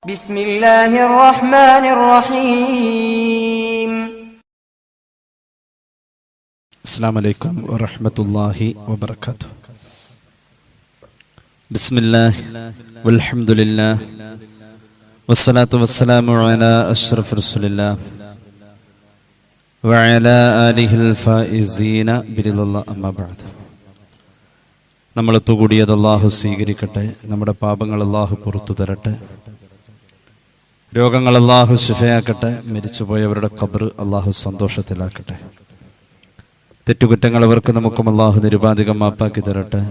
ബിസ്മില്ലാഹിർ റഹ്മാനിർ റഹീം. അസ്സലാമു അലൈക്കും വറഹ്മത്തുള്ളാഹി വബറകാതുഹു. ബിസ്മില്ലാഹി വൽഹംദുലില്ലാഹി വസ്സലാത്തു വസ്സലാമു അലാ അഷ്റഫി റസൂലില്ലാഹി വഅലാ ആലിഹിൽ ഫായിസീന ബിറിദല്ലാഹി അമ്മാ ബഅദ്. നമ്മൾ ഒത്തുകൂടിയത് അല്ലാഹു സ്വീകരിക്കട്ടെ. നമ്മുടെ പാപങ്ങൾ അല്ലാഹു പുറത്തു തരട്ടെ. രോഗങ്ങൾ അല്ലാഹു ശിഫയാക്കട്ടെ. മരിച്ചുപോയവരുടെ ഖബർ അല്ലാഹു സന്തോഷത്തിലാക്കട്ടെ. തെറ്റുകുറ്റങ്ങൾ അവർക്ക് നമുക്കും അല്ലാഹു നിരുപാധികം മാപ്പാക്കി തരട്ടെ.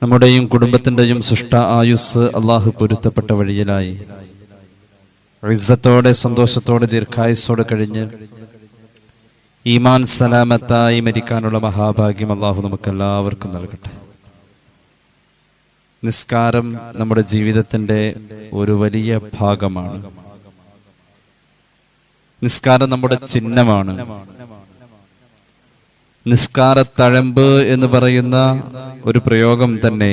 നമ്മുടെയും കുടുംബത്തിൻ്റെയും സൃഷ്ട ആയുസ് അല്ലാഹു പൊരുത്തപ്പെട്ട വഴിയിലായി ഇസ്സത്തോടെ സന്തോഷത്തോടെ ദീർഘായുസ്സോടെ കഴിഞ്ഞ് ഈമാൻ സലാമത്തായി മരിക്കാനുള്ള മഹാഭാഗ്യം അല്ലാഹു നമുക്കെല്ലാവർക്കും നൽകട്ടെ. നിസ്കാരം നമ്മുടെ ജീവിതത്തിൻ്റെ ഒരു വലിയ ഭാഗമാണ്. നിസ്കാരം നമ്മുടെ ചിഹ്നമാണ്. നിസ്കാരത്തഴമ്പ് എന്ന് പറയുന്ന ഒരു പ്രയോഗം തന്നെ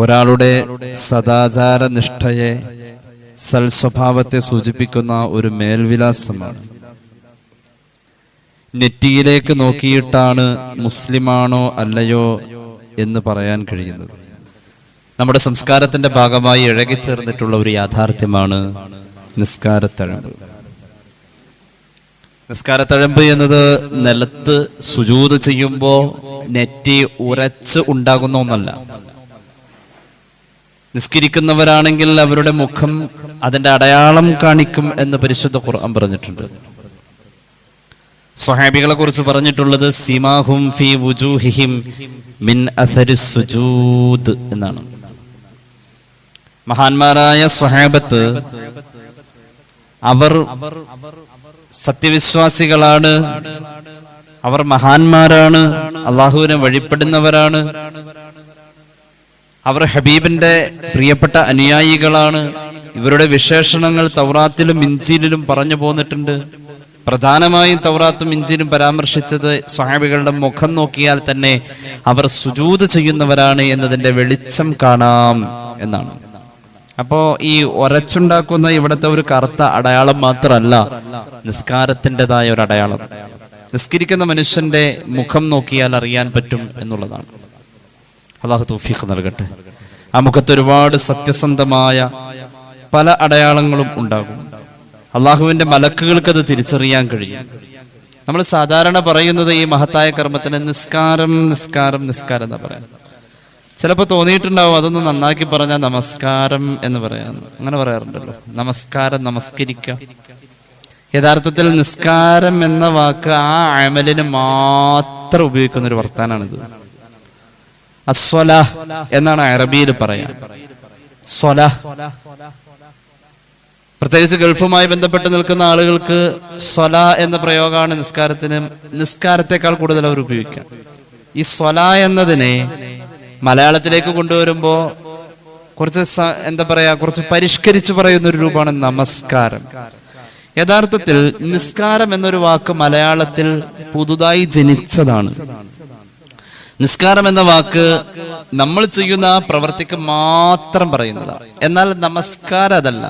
ഒരാളുടെ സദാചാര നിഷ്ഠയെ, സൽസ്വഭാവത്തെ സൂചിപ്പിക്കുന്ന ഒരു മേൽവിലാസമാണ്. നെറ്റിയിലേക്ക് നോക്കിയിട്ടാണ് മുസ്ലിമാണോ അല്ലയോ എന്ന് പറയാൻ കഴിയുന്നത്. നമ്മുടെ സംസ്കാരത്തിന്റെ ഭാഗമായി ഇഴകിച്ചേർന്നിട്ടുള്ള ഒരു യാഥാർത്ഥ്യമാണ് നിസ്കാരത്തഴമ്പ്. നിസ്കാരത്തഴമ്പ് എന്നത് നിലത്ത് സുജൂദ് ചെയ്യുമ്പോൾ നെറ്റി ഉറച്ച് ഉണ്ടാകുന്ന ഒന്നല്ല. നിസ്കരിക്കുന്നവരാണെങ്കിൽ അവരുടെ മുഖം അതിന്റെ അടയാളം കാണിക്കും എന്ന് പരിശുദ്ധ ഖുർആൻ പറഞ്ഞിട്ടുണ്ട്. സ്വഹാബികളെ കുറിച്ച് പറഞ്ഞിട്ടുള്ളത് സിമാഹും ഫീ വുജൂഹിഹിം മിൻ അഥരിസ് സുജൂദ് എന്നാണ്. മഹാന്മാരായ സ്വഹാബത്ത് അവർ സത്യവിശ്വാസികളാണ്, അവർ മഹാന്മാരാണ്, അള്ളാഹുവിനെ വഴിപ്പെടുന്നവരാണ്, അവർ ഹബീബിന്റെ പ്രിയപ്പെട്ട അനുയായികളാണ്. ഇവരുടെ വിശേഷണങ്ങൾ തൗറാത്തിലും ഇഞ്ചീലിലും പറഞ്ഞു പോന്നിട്ടുണ്ട്. പ്രധാനമായും തൗറാത്തും ഇഞ്ചീലും പരാമർശിച്ചത് സ്വഹാബികളുടെ മുഖം നോക്കിയാൽ തന്നെ അവർ സുജൂദ് ചെയ്യുന്നവരാണ് എന്നതിന്റെ വെളിച്ചം കാണാം എന്നാണ്. അപ്പോ ഈ ഒരച്ചുണ്ടാക്കുന്ന ഇവിടുത്തെ ഒരു കറുത്ത അടയാളം മാത്രമല്ല നിസ്കാരത്തിൻ്റെതായ ഒരു അടയാളം. നിസ്കരിക്കുന്ന മനുഷ്യന്റെ മുഖം നോക്കിയാൽ അറിയാൻ പറ്റും എന്നുള്ളതാണ്. അല്ലാഹു തൗഫീഖ് നൽകട്ടെ. ആ മുഖത്ത് ഒരുപാട് സത്യസന്ധമായ പല അടയാളങ്ങളും ഉണ്ടാകും. അള്ളാഹുവിന്റെ മലക്കുകൾക്ക് അത് തിരിച്ചറിയാൻ കഴിയും. നമ്മൾ സാധാരണ പറയുന്നത് ഈ മഹത്തായ കർമ്മത്തിന് നിസ്കാരം നിസ്കാരം നിസ്കാരം എന്നാ പറയാം. ചിലപ്പോൾ തോന്നിയിട്ടുണ്ടാവും അതൊന്ന് നന്നാക്കി പറഞ്ഞാൽ നമസ്കാരം എന്ന് പറയാം. അങ്ങനെ പറയാറുണ്ടല്ലോ, നമസ്കാരം, നമസ്കരിക്കാം. യഥാർത്ഥത്തിൽ നിസ്കാരം എന്ന വാക്ക് ആ അമലിന് മാത്രം ഉപയോഗിക്കുന്ന ഒരു വർത്താനാണിത്. അസ്വലാഹ് എന്നാണ് അറബിയിൽ പറയാം. സ്വലാഹ്, പ്രത്യേകിച്ച് ഗൾഫുമായി ബന്ധപ്പെട്ട് നിൽക്കുന്ന ആളുകൾക്ക് സ്വല എന്ന പ്രയോഗമാണ് നിസ്കാരത്തെക്കാൾ കൂടുതൽ അവർ ഉപയോഗിക്കുക. ഈ സ്വല എന്നതിനെ മലയാളത്തിലേക്ക് കൊണ്ടുവരുമ്പോൾ കുറച്ച് പരിഷ്കരിച്ച് പറയുന്ന ഒരു രൂപമാണ് നമസ്കാരം. യഥാർത്ഥത്തിൽ നിസ്കാരം എന്നൊരു വാക്ക് മലയാളത്തിൽ പുതുതായി ജനിച്ചതാണ്. നിസ്കാരം എന്ന വാക്ക് നമ്മൾ ചെയ്യുന്ന ആ പ്രവൃത്തിക്ക് മാത്രം പറയുന്നതാണ്. എന്നാൽ നമസ്കാരം അതല്ല.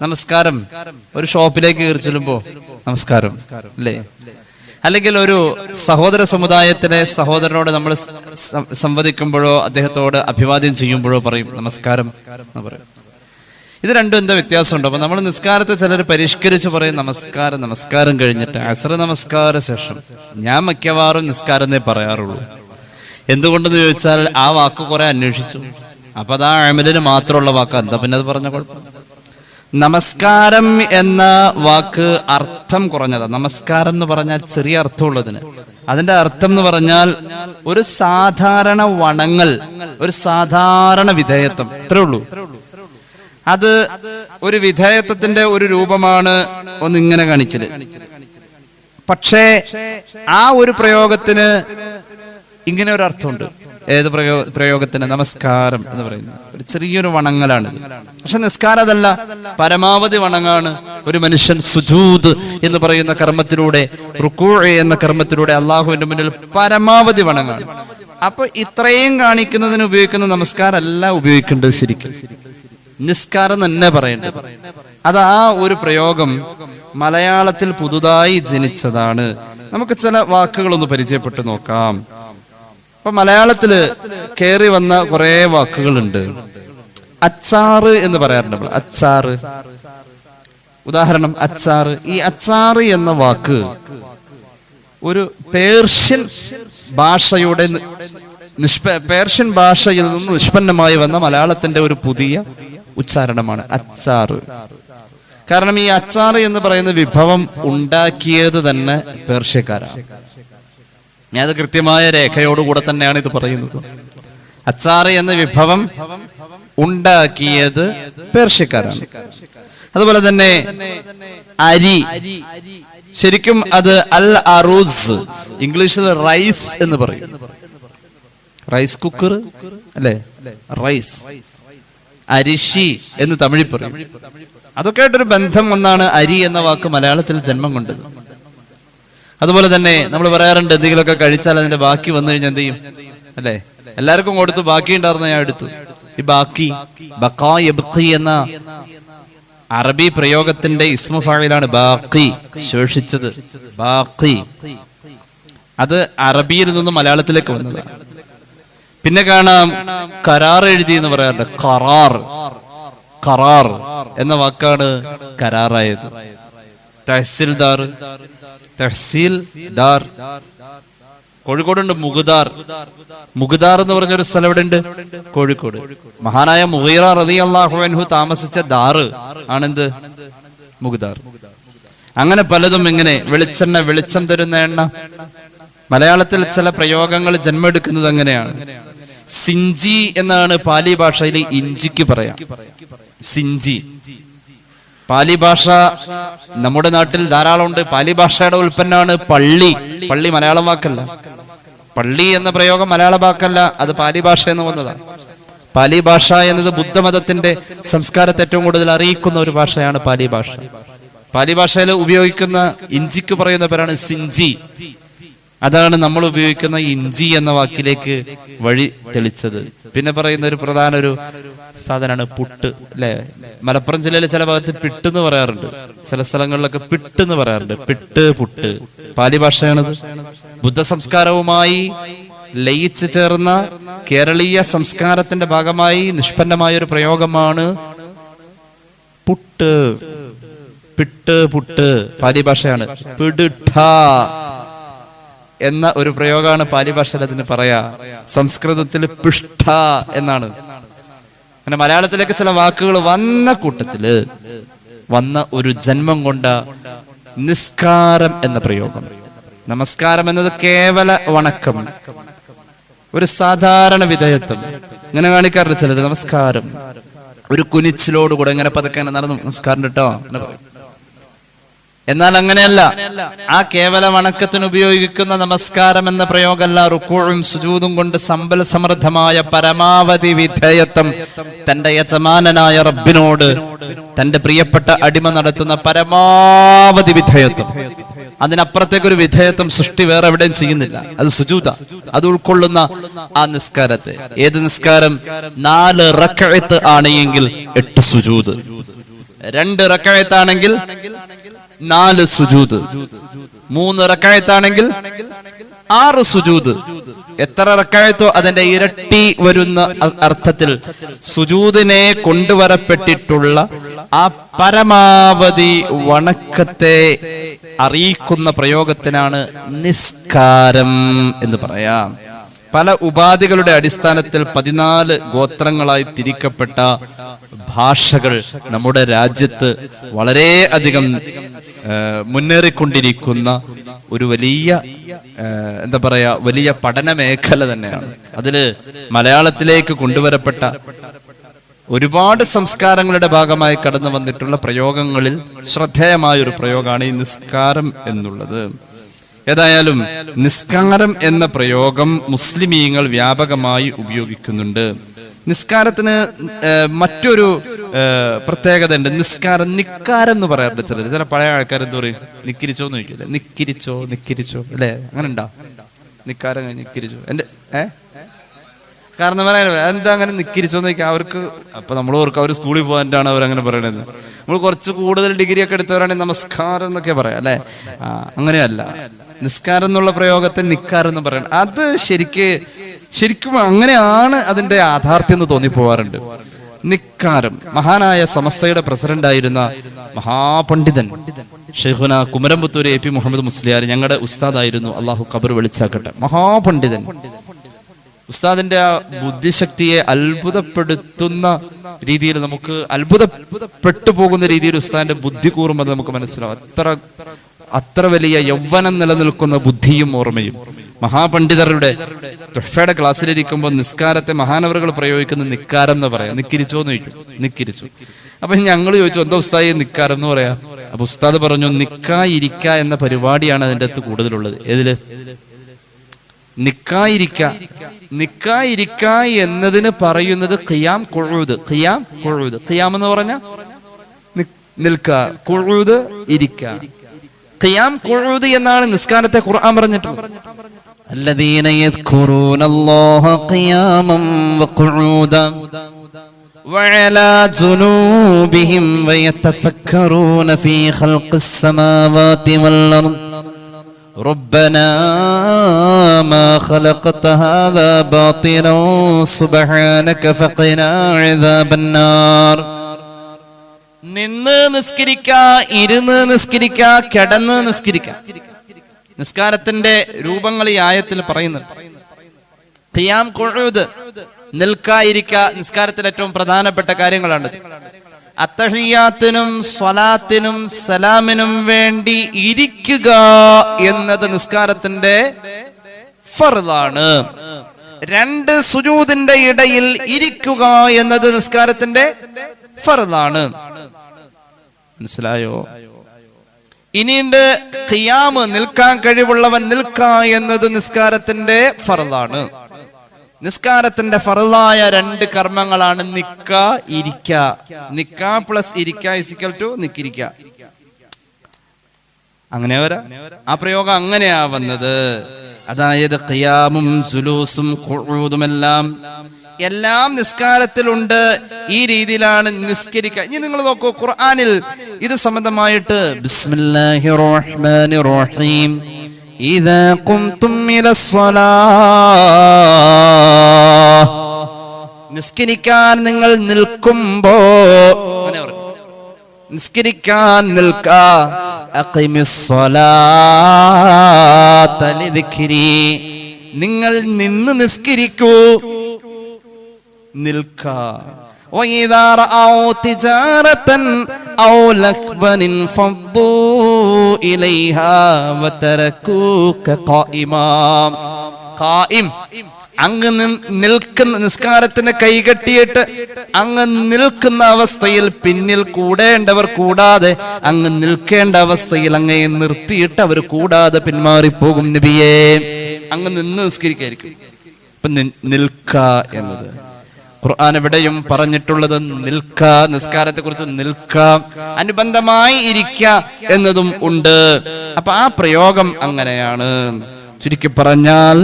നമസ്കാരം ഒരു ഷോപ്പിലേക്ക് കയറി ചെല്ലുമ്പോ നമസ്കാരം അല്ലേ, അല്ലെങ്കിൽ ഒരു സഹോദര സമുദായത്തിലെ സഹോദരനോട് നമ്മൾ സംവദിക്കുമ്പോഴോ അദ്ദേഹത്തോട് അഭിവാദ്യം ചെയ്യുമ്പോഴോ പറയും നമസ്കാരം എന്ന് പറയും. ഇത് രണ്ടും എന്താ വ്യത്യാസമുണ്ടോ? അപ്പൊ നമ്മൾ നിസ്കാരത്തെ ചിലർ പരിഷ്കരിച്ച് പറയും നമസ്കാരം. നമസ്കാരം കഴിഞ്ഞിട്ട് അസ്ർ നമസ്കാര ശേഷം ഞാൻ മിക്കവാറും നിസ്കാരമേ പറയാറുള്ളൂ. എന്തുകൊണ്ടെന്ന് ചോദിച്ചാൽ ആ വാക്ക് കുറെ അന്വേഷിച്ചു. അപ്പൊ അത് ആ അമലിന് മാത്രമുള്ള വാക്ക്. എന്താ പിന്നെ അത് പറഞ്ഞ കുഴപ്പം? നമസ്കാരം എന്ന വാക്ക് അർത്ഥം കുറഞ്ഞതാണ്. നമസ്കാരം എന്ന് പറഞ്ഞാൽ ചെറിയ അർത്ഥമുള്ളതിന്. അതിന്റെ അർത്ഥം എന്ന് പറഞ്ഞാൽ ഒരു സാധാരണ വണങ്ങൽ, ഒരു സാധാരണ വിധേയത്വം, ഇത്രേ ഉള്ളൂ. അത് ഒരു വിധേയത്വത്തിന്റെ ഒരു രൂപമാണ് ഒന്നിങ്ങനെ കാണിക്കല്. പക്ഷേ ആ ഒരു പ്രയോഗത്തിന് ഇങ്ങനെ ഒരു അർത്ഥമുണ്ട്. ഏത് പ്രയോഗത്തിന്? നമസ്കാരം എന്ന് പറയുന്നത് ഒരു ചെറിയൊരു വണങ്ങലാണിത്. പക്ഷെ നിസ്കാരം അതല്ല, പരമാവധി വണങ്ങാണ്. ഒരു മനുഷ്യൻ സുജൂദ് എന്ന് പറയുന്ന കർമ്മത്തിലൂടെ, റുക്കൂ എന്ന കർമ്മത്തിലൂടെ അള്ളാഹുവിന്റെ മുന്നിൽ പരമാവധി വണങ്ങാണ്. അപ്പൊ ഇത്രയും കാണിക്കുന്നതിന് ഉപയോഗിക്കുന്ന നമസ്കാരം അല്ല ഉപയോഗിക്കേണ്ടത് ശരിക്കും. നിസ്കാരം തന്നെ പറയേണ്ടത്. അത് ആ ഒരു പ്രയോഗം മലയാളത്തിൽ പുതുതായി ജനിച്ചതാണ്. നമുക്ക് ചില വാക്കുകളൊന്ന് പരിചയപ്പെട്ടു നോക്കാം. അപ്പൊ മലയാളത്തില് കയറി വന്ന കുറെ വാക്കുകളുണ്ട്. അച്ചാറ് എന്ന് പറയാറുണ്ട് നമ്മൾ. അച്ചാറ്, ഉദാഹരണം അച്ചാറ്. ഈ അച്ചാറ് എന്ന വാക്ക് ഒരു പേർഷ്യൻ ഭാഷയുടെ പേർഷ്യൻ ഭാഷയിൽ നിന്ന് നിഷ്പന്നമായി വന്ന മലയാളത്തിന്റെ ഒരു പുതിയ ഉച്ചാരണമാണ് അച്ചാറ്. കാരണം ഈ അച്ചാറ് എന്ന് പറയുന്ന വിഭവം ഉണ്ടാക്കിയത് തന്നെ പേർഷ്യക്കാരാണ്. ഞാൻ അത് കൃത്യമായ രേഖയോടുകൂടെ തന്നെയാണ് ഇത് പറയുന്നത്. അച്ചാറ് എന്ന വിഭവം ഉണ്ടാക്കിയത് പേർഷ്യക്കാരാണ്. അതുപോലെ തന്നെ അരി, ശരിക്കും അത് അൽ അറൂസ്, ഇംഗ്ലീഷിൽ റൈസ് എന്ന് പറയും. റൈസ് കുക്കർ അല്ലെ, റൈസ്. അരിശി എന്ന് തമിഴിൽ പറയും. അതൊക്കെ ആയിട്ടൊരു ബന്ധം ഒന്നാണ് അരി എന്ന വാക്ക് മലയാളത്തിൽ ജന്മം കൊണ്ടത്. അതുപോലെ തന്നെ നമ്മൾ പറയാറുണ്ട്, എന്തെങ്കിലുമൊക്കെ കഴിച്ചാൽ അതിന്റെ ബാക്കി വന്നു കഴിഞ്ഞാൽ എന്ത് ചെയ്യും അല്ലെ? എല്ലാവർക്കും കൊടുത്തു, ബാക്കി ഉണ്ടായിരുന്ന ഞാൻ എടുത്തു. ഈ ബാക്കി, ബഖാ യബ്ഖി എന്ന അറബി പ്രയോഗത്തിന്റെ ഇസ്മു ഫായിലാണ് ബാക്കി, ശേഷിച്ചത്. ബാക്കി അത് അറബിയിൽ നിന്നും മലയാളത്തിലേക്ക് വന്നതാണ്. പിന്നെ കാണാം കരാർ എഴുതി എന്ന് പറയാറുണ്ട്. ഖറാർ, ഖറാർ എന്ന വാക്കാണ് കരാറായത്. തഹസിൽദാർ, തഹസീൽ ദാർ. കോഴിക്കോടുണ്ട് മുഗ്ദാർ. മുഗ്ദാർ എന്ന് പറഞ്ഞൊരു സ്ഥലം ഇവിടെ ഉണ്ട്, കോഴിക്കോട്. മഹാനായ മുഗീറ റളിയല്ലാഹു അൻഹു താമസിച്ച ദാറ് ആണെന്ത്, മുഗ്ദാർ. അങ്ങനെ പലതും. ഇങ്ങനെ വെളിച്ചെണ്ണ, വെളിച്ചം തരുന്ന എണ്ണ. മലയാളത്തിൽ ചില പ്രയോഗങ്ങൾ ജന്മെടുക്കുന്നത് അങ്ങനെയാണ്. സിഞ്ചി എന്നാണ് പാലി ഭാഷയിൽ ഇഞ്ചിക്ക് പറയാം. സിഞ്ചി പാലി ഭാഷ നമ്മുടെ നാട്ടിൽ ധാരാളം ഉണ്ട്. പാലി ഭാഷയുടെ ഉൽപ്പന്നമാണ് പള്ളി. പള്ളി മലയാളം വാക്കല്ല. പള്ളി എന്ന പ്രയോഗം മലയാള വാക്കല്ല, അത് പാലി ഭാഷ എന്ന് വന്നതാണ്. പാലി ഭാഷ എന്നത് ബുദ്ധമതത്തിന്റെ സംസ്കാരത്തെ ഏറ്റവും കൂടുതൽ അറിയിക്കുന്ന ഒരു ഭാഷയാണ് പാലി ഭാഷ. പാലി ഭാഷയിൽ ഉപയോഗിക്കുന്ന ഇഞ്ചിക്ക് പറയുന്ന പേരാണ് സിഞ്ചി. അതാണ് നമ്മൾ ഉപയോഗിക്കുന്ന ഇഞ്ചി എന്ന വാക്കിലേക്ക് വഴി തെളിച്ചത്. പിന്നെ പറയുന്ന ഒരു പ്രധാന ഒരു സാധനമാണ് പുട്ട്, അല്ലെ? മലപ്പുറം ജില്ലയിൽ ചില ഭാഗത്ത് പിട്ടെന്ന് പറയാറുണ്ട്, ചില സ്ഥലങ്ങളിലൊക്കെ പിട്ടെന്ന് പറയാറുണ്ട്. പിട്ട്, പുട്ട് പാലി ഭാഷയാണത്. ബുദ്ധ സംസ്കാരവുമായി ലയിച്ചു ചേർന്ന കേരളീയ സംസ്കാരത്തിന്റെ ഭാഗമായി നിഷ്പന്നമായ ഒരു പ്രയോഗമാണ് പുട്ട്. പിട്ട്, പുട്ട് പാലി ഭാഷയാണ്. പിടുഠ എന്ന ഒരു പ്രയോഗമാണ് പാലി ഭാഷയിൽ അതിന് പറയാ. സംസ്കൃതത്തിൽ പിഷ്ഠ എന്നാണ്. അങ്ങനെ മലയാളത്തിലേക്ക് ചില വാക്കുകൾ വന്ന കൂട്ടത്തില് വന്ന ഒരു ജന്മം കൊണ്ട നിസ്കാരം എന്ന പ്രയോഗം. നമസ്കാരം എന്നത് കേവല വണക്കം, ഒരു സാധാരണ വിധേയത്വം. ഇങ്ങനെ കാണിക്കാറുണ്ട് ചിലര്. നമസ്കാരം ഒരു കുനിച്ചിലോടുകൂടെ ഇങ്ങനെ പതുക്കെ നടന്നു, നമസ്കാരം കേട്ടോ എന്ന് പറയും. എന്നാൽ അങ്ങനെയല്ല. ആ കേവല വണക്കത്തിന് ഉപയോഗിക്കുന്ന നമസ്കാരം എന്ന പ്രയോഗമല്ല. റുക്കൂഉം സുജൂദും കൊണ്ട് സമ്പൽ സമൃദ്ധമായ പരമാവധി വിധേയത്വം തന്റെ യജമാനനായ റബ്ബിനോട് തന്റെ പ്രിയപ്പെട്ട അടിമ നടത്തുന്ന പരമാവധി വിധേയത്വം. അതിനപ്പുറത്തേക്കൊരു വിധേയത്വം സൃഷ്ടി വേറെ എവിടെയും ചെയ്യുന്നില്ല. അത് സുജൂദ. അത് ഉൾക്കൊള്ളുന്ന ആ നിസ്കാരത്തെ. ഏത് നിസ്കാരം? 4 റക്അത്ത് ആണെങ്കിൽ 8 സുജൂദ്, 2 റക്അത്ത് ആണെങ്കിൽ 4 സുജൂദ്, 3 റക്അത്താണെങ്കിൽ 6 സുജൂദ്. എത്ര റക്അത്തോ അതിന്റെ ഇരട്ടി വരുന്ന അർത്ഥത്തിൽ സുജൂദിനെ കൊണ്ടുവരപ്പെട്ടിട്ടുള്ള ആ പരമാവധി വണക്കത്തെ അറിയിക്കുന്ന പ്രയോഗത്തിനാണ് നിസ്കാരം എന്ന് പറയാം. പല ഉപാധികളുടെ അടിസ്ഥാനത്തിൽ 14 ഗോത്രങ്ങളായി തിരിക്കപ്പെട്ട ഭാഷകൾ നമ്മുടെ രാജ്യത്ത് വളരെ അധികം മുന്നേറിക്കൊണ്ടിരിക്കുന്ന ഒരു വലിയ എന്താ പറയാ, വലിയ പഠന മേഖല തന്നെയാണ്. അതില് മലയാളത്തിലേക്ക് കൊണ്ടുവരപ്പെട്ട ഒരുപാട് സംസ്കാരങ്ങളുടെ ഭാഗമായി കടന്നു വന്നിട്ടുള്ള പ്രയോഗങ്ങളിൽ ശ്രദ്ധേയമായ ഒരു പ്രയോഗമാണ് ഈ നിസ്കാരം എന്നുള്ളത്. ഏതായാലും നിസ്കാരം എന്ന പ്രയോഗം മുസ്ലിമീങ്ങൾ വ്യാപകമായി ഉപയോഗിക്കുന്നുണ്ട്. നിസ്കാരത്തിന് മറ്റൊരു പ്രത്യേകത ഉണ്ട്. നിസ്കാരം നിക്കാരം എന്ന് പറയാറുണ്ട് ചിലർ. ചില പഴയ ആൾക്കാർ എന്ത് പറയും? നിക്കിരിച്ചോ എന്ന് ചോദിക്കില്ലേ? നിക്കിരിച്ചോ, നിക്കിരിച്ചോ അല്ലെ? അങ്ങനെ ഉണ്ടാ? നിക്കാരം നിക്കിരിച്ചോ. എന്റെ കാരണം എന്താ അങ്ങനെ നിക്കിരിച്ചോന്ന് ചോദിക്കാം. അവർക്ക് അപ്പൊ നമ്മൾ ഓർക്കും അവർ സ്കൂളിൽ പോകാനാണ് അവരങ്ങനെ പറയണത്. നമ്മൾ കുറച്ച് കൂടുതൽ ഡിഗ്രി ഒക്കെ എടുത്തവരാണെങ്കിൽ നമസ്കാരം എന്നൊക്കെ പറയാം അല്ലെ. അങ്ങനെയല്ല, നിസ്കാരം എന്നുള്ള പ്രയോഗത്തെ നിക്കാരം എന്ന് പറയണം. അത് ശരിക്കും അങ്ങനെയാണ് അതിന്റെ യാഥാർത്ഥ്യം എന്ന് തോന്നിപ്പോവാറുണ്ട്. നിക്കാരം മഹാനായ സമസ്തയുടെ പ്രസിഡന്റായിരുന്ന മഹാപണ്ഡിതൻ ഷെയ്ഖുന കുമരംപുത്തൂർ AP മുഹമ്മദ് മുസ്ലിയാർ ഞങ്ങളുടെ ഉസ്താദായിരുന്നു. അള്ളാഹു ഖബർ വെളിച്ചാക്കട്ടെ. മഹാപണ്ഡിതൻ. ഉസ്താദിന്റെ ആ ബുദ്ധിശക്തിയെ അത്ഭുതപ്പെടുത്തുന്ന രീതിയിൽ, നമുക്ക് അത്ഭുതപ്പെട്ടു പോകുന്ന രീതിയിൽ ഉസ്താദിന്റെ ബുദ്ധി കൂറും അത് നമുക്ക് മനസ്സിലാവും. അത്ര വലിയ യൗവനം നിലനിൽക്കുന്ന ബുദ്ധിയും ഓർമ്മയും. മഹാപണ്ഡിതരുടെ തുഹ്ഫയുടെ ക്ലാസ്സിലിരിക്കുമ്പോൾ നിസ്കാരത്തെ മഹാനവറുകൾ പ്രയോഗിക്കുന്ന നിക്കാരം എന്ന് പറയാം. നിക്കിരിച്ചോന്ന് ചോദിക്കും. നിക്കിരിച്ചു. അപ്പൊ ഞങ്ങൾ ചോദിച്ചു എന്താ ഉസ്താദ് നിക്കാരം എന്ന് പറയാ. അപ്പൊ ഉസ്താദ് പറഞ്ഞു നിക്കായിരിക്ക എന്ന പരിപാടിയാണ് അതിൻ്റെ അകത്ത് കൂടുതലുള്ളത്. ഏതില്? നിക്കായിരിക്ക എന്നതിന് പറയുന്നത് ഖിയാം ഖുഊദ്. ഖിയാം എന്ന് പറഞ്ഞ നിൽക്ക, ഖുഊദ് ഇരിക്ക. ഖിയാം ഖുഊദ് എന്നാണ് നിസ്കാരത്തെ ഖുർആൻ പറഞ്ഞിട്ടുള്ളത്. الذين يذكرون الله قياما وقعودا وعلى جنوبهم ويتفكرون في خلق السماوات والأرض ربنا ما خلقت هذا باطلا سبحانك فقنا عذاب النار. നിന്ന് നിസ്കരിക്ക, ഇരുന്ന് നിസ്കരിക്ക, കിടന്ന് നിസ്കരിക്ക. നിസ്കാരത്തിന്റെ രൂപങ്ങൾ ഈ ആയത്തിൽ പറയുന്നത്. ഖിയാം, ഖുഊദ്, നിൽക്കായിരിക്ക നിസ്കാരത്തിൽ ഏറ്റവും പ്രധാനപ്പെട്ട കാര്യങ്ങളാണ്. അത്തഹിയ്യാത്തിനും സ്വലാത്തിനും സലാമിനും വേണ്ടി ഇരിക്കുക എന്നത് നിസ്കാരത്തിന്റെ ഫർളാണ്. രണ്ട് സുജൂദിന്റെ ഇടയിൽ ഇരിക്കുക എന്നത് നിസ്കാരത്തിന്റെ ഫർളാണ്. മനസ്സിലായോ? ഇനിയുണ്ട് ഖിയാമ്, നിൽക്കാൻ കഴിവുള്ളവൻ നിൽക്ക എന്നത് നിസ്കാരത്തിന്റെ ഫർളാണ്. നിസ്കാരത്തിന്റെ ഫർളായ രണ്ട് കർമ്മങ്ങളാണ് നിക്ക, ഇരിക്ക. നിക്ക പ്ലസ് ഇരിക്ക ഇസിക്കൽ ടു നിക്കിരിക്ക. അങ്ങനെ വരാ. ആ പ്രയോഗം അങ്ങനെയാ വന്നത്. അതായത് ഖിയാമും സുലൂസും ഖുഊദും എല്ലാം നിസ്കാരത്തിലുണ്ട്. ഈ രീതിയിലാണ് നിസ്കരിക്കുക. ഇനി നിങ്ങൾ നോക്കൂ, ഖുർആനിൽ ഇത് സംബന്ധമായിട്ട് ബിസ്മില്ലാഹിർ റഹ്മാനിർ റഹീം ഇദാ ഖുംതും ഇലസ്സലാഹ്, നിസ്കരിക്കാൻ നിങ്ങൾ നിൽക്കുമ്പോ, നിസ്കരിക്കാൻ നിൽക്ക, അഖിമിസ്സലാത ലിദിക്രി, നിങ്ങൾ നിന്ന് നിസ്കരിക്കൂ, നിൽക്ക. وَإِذَا رَأَوْا تِجَارَةً أَوْ لَهْوًا انفَضُّوا إِلَيْهَا وَتَرَكُوكَ قَائِمًا. ഖായിം, അങ്ങ് നിൽക്കുന്ന, നിസ്കാരത്തിന് കൈകെട്ടിയിട്ട് അങ്ങ് നിൽക്കുന്ന അവസ്ഥയിൽ പിന്നിൽ കൂടേണ്ടവർ കൂടാതെ അങ്ങ് നിൽക്കേണ്ട അവസ്ഥയിൽ അങ്ങയെ നിർത്തിയിട്ട് അവർ കൂടാതെ പിന്മാറിപ്പോകും നബിയേ. അങ്ങ് നിന്ന് നിസ്കരിക്കായിരിക്കും. ഇപ്പൊ നിൽക്ക എന്നത് ഖുർആൻ എവിടെയും പറഞ്ഞിട്ടുള്ളത് നിൽക്ക, നിസ്കാരത്തെ കുറിച്ച് നിൽക്ക. അനുബന്ധമായി ഇരിക്ക എന്നതും ഉണ്ട്. അപ്പൊ ആ പ്രയോഗം അങ്ങനെയാണ്. ചുരുക്കി പറഞ്ഞാൽ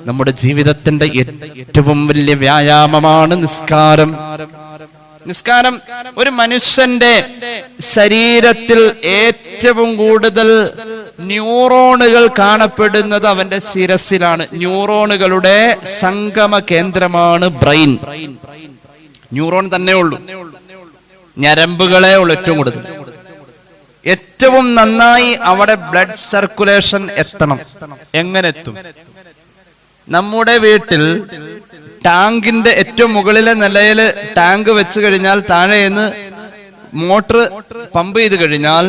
നമ്മുടെ ജീവിതത്തിന്റെ ഏറ്റവും വലിയ വ്യായാമമാണ് നിസ്കാരം. നിസ്കാരം ഒരു മനുഷ്യന്റെ ശരീരത്തിൽ ഏറ്റവും കൂടുതൽ ന്യൂറോണുകൾ കാണപ്പെടുന്നത് അവന്റെ ശിരസിലാണ്. ന്യൂറോണുകളുടെ സംഗമ കേന്ദ്രമാണ് ബ്രെയിൻ. ന്യൂറോൺ തന്നെ ഉള്ളൂ, ഞരമ്പുകളെ ഉള്ളൂ ഏറ്റവും കൂടുതൽ. ഏറ്റവും നന്നായി അവിടെ ബ്ലഡ് സർക്കുലേഷൻ എത്തണം. എങ്ങനെ എത്തും? നമ്മുടെ വീട്ടിൽ ടാങ്കിന്റെ ഏറ്റവും മുകളിലെ നിലയില് ടാങ്ക് വെച്ച് കഴിഞ്ഞാൽ താഴെന്ന് മോട്ടർ പമ്പ് ചെയ്ത് കഴിഞ്ഞാൽ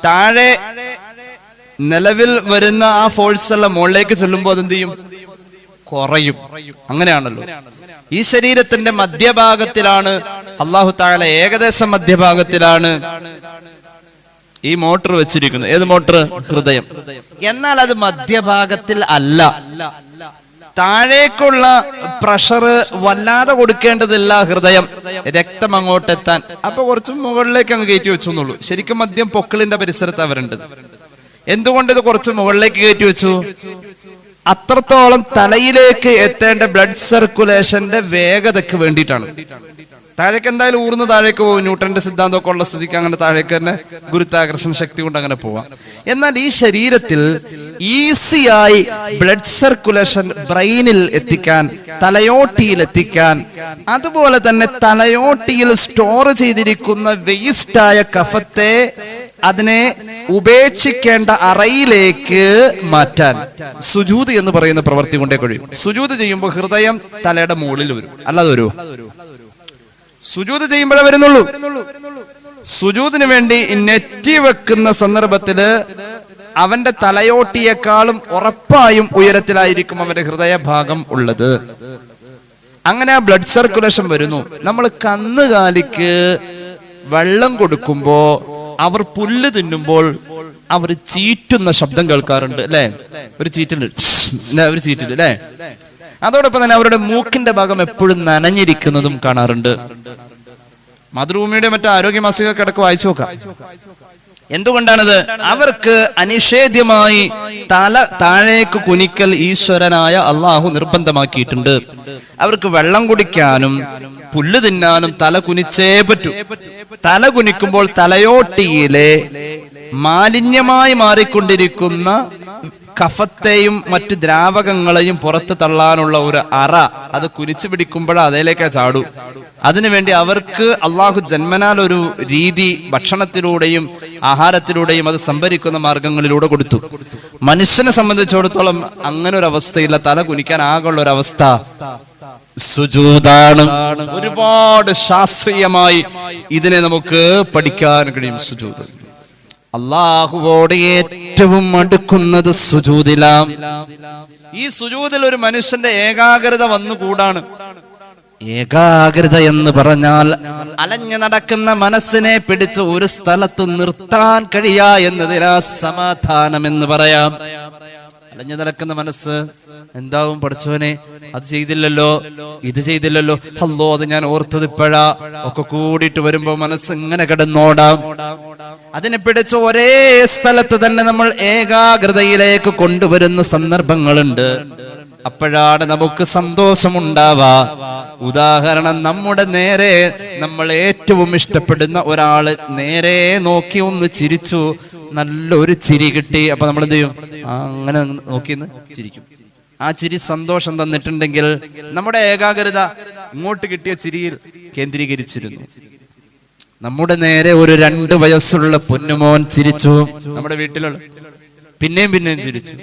താഴെ നിലവിൽ വരുന്ന ആ ഫോഴ്സ് എല്ലാം മുകളിലേക്ക് ചെല്ലുമ്പോൾ അതെന്ത് ചെയ്യും? കുറയും. അങ്ങനെയാണല്ലോ. ഈ ശരീരത്തിന്റെ മധ്യഭാഗത്തിലാണ് അല്ലാഹു തആല, ഏകദേശം മധ്യഭാഗത്തിലാണ് ഈ മോട്ടർ വെച്ചിരിക്കുന്നത്. ഏത് മോട്ടർ? ഹൃദയം. എന്നാൽ അത് മധ്യഭാഗത്തിൽ അല്ല. താഴേക്കുള്ള പ്രഷർ വല്ലാതെ കൊടുക്കേണ്ടതില്ല ഹൃദയം, രക്തം അങ്ങോട്ട് എത്താൻ. അപ്പൊ കുറച്ച് മുകളിലേക്ക് അങ്ങ് കയറ്റി വെച്ചു എന്നുള്ളൂ. ശരിക്കും മദ്യം പൊക്കിളിന്റെ പരിസരത്താണ് വരേണ്ടത്. എന്തുകൊണ്ട് ഇത് കുറച്ച് മുകളിലേക്ക് കയറ്റി വെച്ചു? അത്രത്തോളം തലയിലേക്ക് എത്തേണ്ട ബ്ലഡ് സർക്കുലേഷന്റെ വേഗതയ്ക്ക് വേണ്ടിയിട്ടാണ്. താഴേക്ക് എന്തായാലും ഊർന്ന് താഴേക്ക് പോകും. ന്യൂട്ടന്റെ സിദ്ധാന്തമൊക്കെ ഉള്ള സ്ഥിതിക്ക് അങ്ങനെ താഴേക്ക് തന്നെ ഗുരുത്വാകർഷണ ശക്തി കൊണ്ട് അങ്ങനെ പോവാം. എന്നാൽ ഈ ശരീരത്തിൽ ഈസിയായി ബ്ലഡ് സർക്കുലേഷൻ ബ്രെയിനിൽ എത്തിക്കാൻ, തലയോട്ടിയിൽ എത്തിക്കാൻ, അതുപോലെ തന്നെ തലയോട്ടിയിൽ സ്റ്റോർ ചെയ്തിരിക്കുന്ന വേസ്റ്റായ കഫത്തെ അതിനെ ഉപേക്ഷിക്കേണ്ട അറയിലേക്ക് മാറ്റാൻ സുജൂദ് എന്ന് പറയുന്ന പ്രവൃത്തി കൊണ്ടേ കഴിയും. സുജൂദ് ചെയ്യുമ്പോൾ ഹൃദയം തലയുടെ മുകളിൽ വരും, അല്ലാതെ വരുമോ? സുജൂദ് ചെയ്യുമ്പോഴേ വരുന്നുള്ളൂ. സുജൂദിന് വേണ്ടി നെറ്റി വെക്കുന്ന സന്ദർഭത്തില് അവന്റെ തലയോട്ടിയേക്കാളും ഉറപ്പായും ഉയരത്തിലായിരിക്കും അവന്റെ ഹൃദയഭാഗം ഉള്ളത്. അങ്ങനെ ആ ബ്ലഡ് സർക്കുലേഷൻ വരുന്നു. നമ്മൾ കന്നുകാലിക്ക് വെള്ളം കൊടുക്കുമ്പോ അവർ പുല്ല് തിന്നുമ്പോൾ അവർ ചീറ്റുന്ന ശബ്ദം കേൾക്കാറുണ്ട്, അല്ലെ? ഒരു ചീറ്റില് അല്ലെ? അതോടൊപ്പം തന്നെ അവരുടെ മൂക്കിന്റെ ഭാഗം എപ്പോഴും നനഞ്ഞിരിക്കുന്നതും കാണാറുണ്ട്. മാതൃഭൂമിയുടെ മറ്റു ആരോഗ്യ മാസികയൊക്കെ ഇടയ്ക്ക് വായിച്ചു നോക്കാം. എന്തുകൊണ്ടാണിത്? അവർക്ക് അനിഷേധ്യമായി തല താഴേക്ക് കുനിക്കൽ ഈശ്വരനായ അള്ളാഹു നിർബന്ധമാക്കിയിട്ടുണ്ട്. അവർക്ക് വെള്ളം കുടിക്കാനും പുല്ല് തിന്നാനും തല കുനിച്ചേ പറ്റൂ. തല കുനിക്കുമ്പോൾ തലയോട്ടിയിലെ മാലിന്യമായി മാറിക്കൊണ്ടിരിക്കുന്ന കഫത്തെയും മറ്റു ദ്രാവകങ്ങളെയും പുറത്ത് തള്ളാനുള്ള ഒരു അറ അത് കുനിച്ചു പിടിക്കുമ്പോൾ അതിലേക്കാ ചാടൂ. അതിനുവേണ്ടി അവർക്ക് അള്ളാഹു ജന്മനാൽ ഒരു രീതി ഭക്ഷണത്തിലൂടെയും ആഹാരത്തിലൂടെയും അത് സംഭരിക്കുന്ന മാർഗങ്ങളിലൂടെ കൊടുത്തു. മനുഷ്യനെ സംബന്ധിച്ചിടത്തോളം അങ്ങനെ ഒരു അവസ്ഥയില്ല. തല കുനിക്കാൻ ആകുള്ള ഒരു അവസ്ഥ സുജൂദാണ്. ഒരുപാട് ശാസ്ത്രീയമായി ഇതിനെ നമുക്ക് പഠിക്കാൻ കഴിയും. സുജൂദ് അള്ളാഹുവോട് ഏറ്റവും അടുക്കുന്നത് സുജൂദിലാണ്. ഈ സുജൂദിൽ ഒരു മനുഷ്യന്റെ ഏകാഗ്രത വന്നുകൂടാണ്. ഏകാഗ്രത എന്ന് പറഞ്ഞാൽ അലഞ്ഞു നടക്കുന്ന മനസ്സിനെ പിടിച്ച് ഒരു സ്ഥലത്ത് നിർത്താൻ കഴിയാ എന്നതിനാ സമാധാനം എന്ന് പറയാം. അലഞ്ഞു നടക്കുന്ന മനസ്സ് എന്താവും? പഠിച്ചവനെ അത് ചെയ്തില്ലല്ലോ, ഇത് ചെയ്തില്ലല്ലോ, അല്ലോ അത് ഞാൻ ഓർത്തത് ഇപ്പോഴാ, ഒക്കെ കൂടിയിട്ട് വരുമ്പോ മനസ്സ് ഇങ്ങനെ കിടന്നോടാം. അതിനെ പിടിച്ച് ഒരേ സ്ഥലത്ത് തന്നെ നമ്മൾ ഏകാഗ്രതയിലേക്ക് കൊണ്ടുവരുന്ന സന്ദർഭങ്ങളുണ്ട്. അപ്പോഴാണ് നമുക്ക് സന്തോഷമുണ്ടാവാ. ഉദാഹരണം, നമ്മുടെ നേരെ നമ്മൾ ഏറ്റവും ഇഷ്ടപ്പെടുന്ന ഒരാള് നേരെ നോക്കി ഒന്ന് ചിരിച്ചു, നല്ലൊരു ചിരി കിട്ടി. അപ്പൊ നമ്മൾ എന്ത് ചെയ്യും? അങ്ങനെ നോക്കിന്ന് ചിരിക്കും. ആ ചിരി സന്തോഷം തന്നിട്ടുണ്ടെങ്കിൽ നമ്മുടെ ഏകാഗ്രത ഇങ്ങോട്ട് കിട്ടിയ ചിരിയിൽ കേന്ദ്രീകരിച്ചിരുന്നു. നമ്മുടെ നേരെ ഒരു 2 വയസ്സുള്ള പൊന്നുമോൻ ചിരിച്ചു, നമ്മുടെ വീട്ടിലുള്ള, പിന്നെയും ചിരിച്ചു.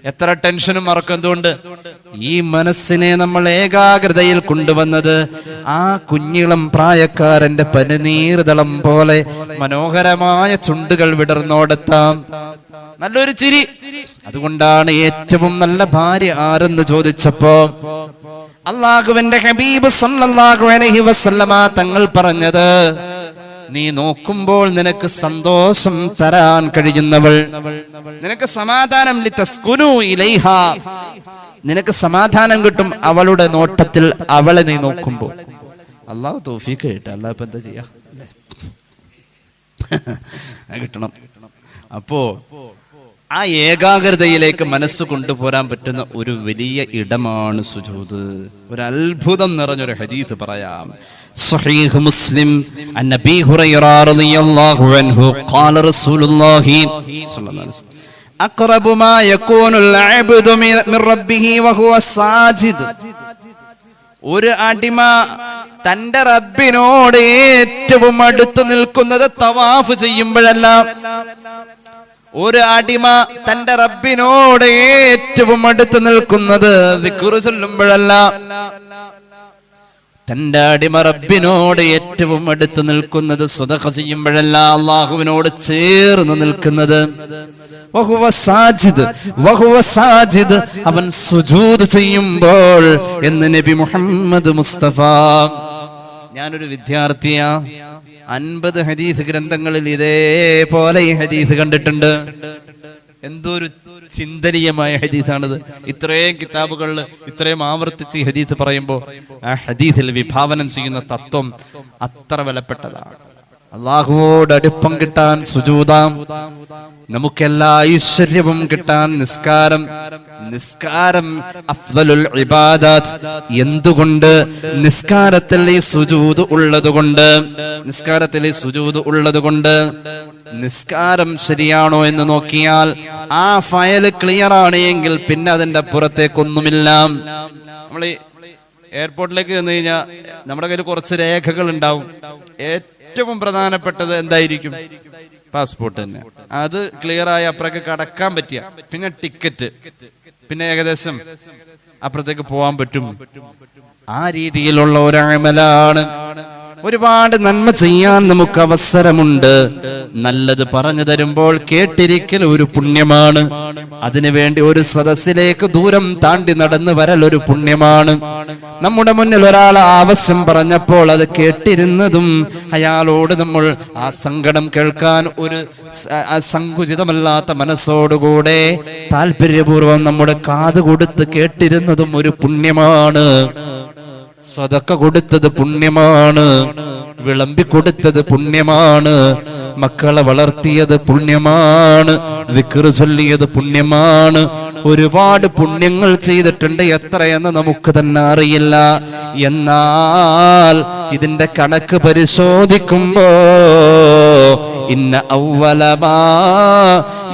എത്ര ടെൻഷനും മറക്കും. എന്തുകൊണ്ട്? ഈ മനസ്സിനെ നമ്മൾ ഏകാഗ്രതയിൽ കൊണ്ടുവന്നത് ആ കുഞ്ഞിളം പ്രായക്കാരന്റെ പനിനീർദളം പോലെ മനോഹരമായ ചുണ്ടുകൾ വിടർന്നോടെത്താം, നല്ലൊരു ചിരി. അതുകൊണ്ടാണ് ഏറ്റവും നല്ല ഭാര്യ ആരെന്ന് ചോദിച്ചപ്പോ അള്ളാഹുവിന്റെ ഹബീബ് സല്ലല്ലാഹു അലൈഹി വസല്ലമ തങ്ങൾ പറഞ്ഞത്, നീ നോക്കുമ്പോൾ നിനക്ക് സന്തോഷം തരാൻ കഴിയുന്നവൾ, നിനക്ക് സമാധാനം, ലിതസ്കുനു ഇലൈഹാ, നിനക്ക് സമാധാനം കിട്ടും അവളുടെ നോട്ടത്തിൽ, അവളെ നീ നോക്കുമ്പോൾ. അള്ളാഹു തൗഫീഖ് കിട്ടും. അല്ലാഹ് ഇപ്പൊ എന്താ ചെയ്യാ? കിട്ടണം. അപ്പോ ആ ഏകാഗ്രതയിലേക്ക് മനസ്സ് കൊണ്ടുപോരാൻ പറ്റുന്ന ഒരു വലിയ ഇടമാണ് സുജൂദ്. ഒരു അത്ഭുതം നിറഞ്ഞൊരു ഹദീസ് പറയാം. صحيح مسلم عن أبي هريرة رضي الله عنه قال رسول الله صلى الله عليه وسلم أقرب ما يكون العبد من ربه وهو ساجد. ഒരു അടിമ തന്റെ റബ്ബിനോട് ഏറ്റവും അടുത്ത് നിൽക്കുന്നത് തവാഫ് ചെയ്യുമ്പോഴല്ല. ഒരു അടിമ തന്റെ റബ്ബിനോട് ഏറ്റവും അടുത്ത് നിൽക്കുന്നത് ദിക്ർ ചൊല്ലുമ്പോഴല്ല. തന്റെ അടിമ റബ്ബിനോട് ഏറ്റവും അടുത്ത് നിൽക്കുന്നത് സ്വതഖ ചെയ്യുമ്പോഴല്ല, അള്ളാഹുവിനോട് ചേർന്ന് നിൽക്കുന്നത്. അവൻ സുജൂദ് ചെയ്യുമ്പോൾ എന്ന് നബി മുഹമ്മദ് മുസ്തഫ. ഞാനൊരു വിദ്യാർത്ഥിയാ, 50 ഹദീസ് ഗ്രന്ഥങ്ങളിൽ ഇതേപോലെ ഈ ഹദീസ് കണ്ടിട്ടുണ്ട്. എന്തൊരു ചിന്തനീയമായ ഹദീസാണിത്. ഇത്രയും കിതാബുകളിൽ ഇത്രയും ആവർത്തിച്ച് ഈ ഹദീസ് പറയുമ്പോൾ ആ ഹദീസിൽ വിഭാവനം ചെയ്യുന്ന തത്വം അത്ര വിലപ്പെട്ടതാണ്. അള്ളാഹുവോട് അടുപ്പം കിട്ടാൻ സുജൂദാം, നമുക്കെല്ലാ ഐശ്വര്യവും കിട്ടാൻ നിസ്കാരം. നിസ്കാരം അഫ്ദലുൽ ഇബാദത്ത്. എന്തുകൊണ്ട്? നിസ്കാരത്തിൽ ഈ സുജൂദ് ഉള്ളതുകൊണ്ട്. നിസ്കാരത്തിൽ ഈ സുജൂദ് ഉള്ളതുകൊണ്ട്. നിസ്കാരം ശരിയാണോ എന്ന് നോക്കിയാൽ ആ ഫയൽ ക്ലിയർ ആണ് എങ്കിൽ പിന്നെ അതിന്റെ പുറത്തേക്കൊന്നുമില്ല. നമ്മൾ എയർപോർട്ടിലേക്ക് വന്നു കഴിഞ്ഞാൽ നമ്മുടെ കയ്യിൽ കുറച്ച് രേഖകൾ ഉണ്ടാവും. ഏറ്റവും പ്രധാനപ്പെട്ടത് എന്തായിരിക്കും? പാസ്പോർട്ട് തന്നെ. അത് ക്ലിയർ ആയി അപ്പുറത്തേക്ക് കടക്കാൻ പറ്റിയ, പിന്നെ ടിക്കറ്റ്, പിന്നെ ഏകദേശം അപ്പുറത്തേക്ക് പോകാൻ പറ്റും. ആ രീതിയിലുള്ള ഒരു അമലാണ്. ഒരുപാട് നന്മ ചെയ്യാൻ നമുക്ക് അവസരമുണ്ട്. നല്ലത് പറഞ്ഞു തരുമ്പോൾ കേട്ടിരിക്കൽ ഒരു പുണ്യമാണ്. അതിനുവേണ്ടി ഒരു സദസ്സിലേക്ക് ദൂരം താണ്ടി നടന്നു വരൽ ഒരു പുണ്യമാണ്. നമ്മുടെ മുന്നിൽ ഒരാൾ ആവശ്യം പറഞ്ഞപ്പോൾ അത് കേട്ടിരുന്നതും, അയാളോട് നമ്മൾ ആ സങ്കടം കേൾക്കാൻ ഒരു സങ്കുചിതമല്ലാത്ത മനസ്സോടുകൂടെ താല്പര്യപൂർവ്വം നമ്മുടെ കാത് കൊടുത്ത് കേട്ടിരുന്നതും ഒരു പുണ്യമാണ്. സ്വതക്ക കൊടുത്തത് പുണ്യമാണ്, വിളമ്പി കൊടുത്തത് പുണ്യമാണ്, മക്കളെ വളർത്തിയത് പുണ്യമാണ്, ദിക്ർ ചൊല്ലിയത് പുണ്യമാണ്. ഒരുപാട് പുണ്യങ്ങൾ ചെയ്തിട്ടുണ്ട്. എത്രയെന്ന് നമുക്ക് തന്നെ അറിയില്ല. എന്നാൽ ഇതിന്റെ കണക്ക് പരിശോധിക്കുമ്പോ ഇന്ന അവ്വലമാ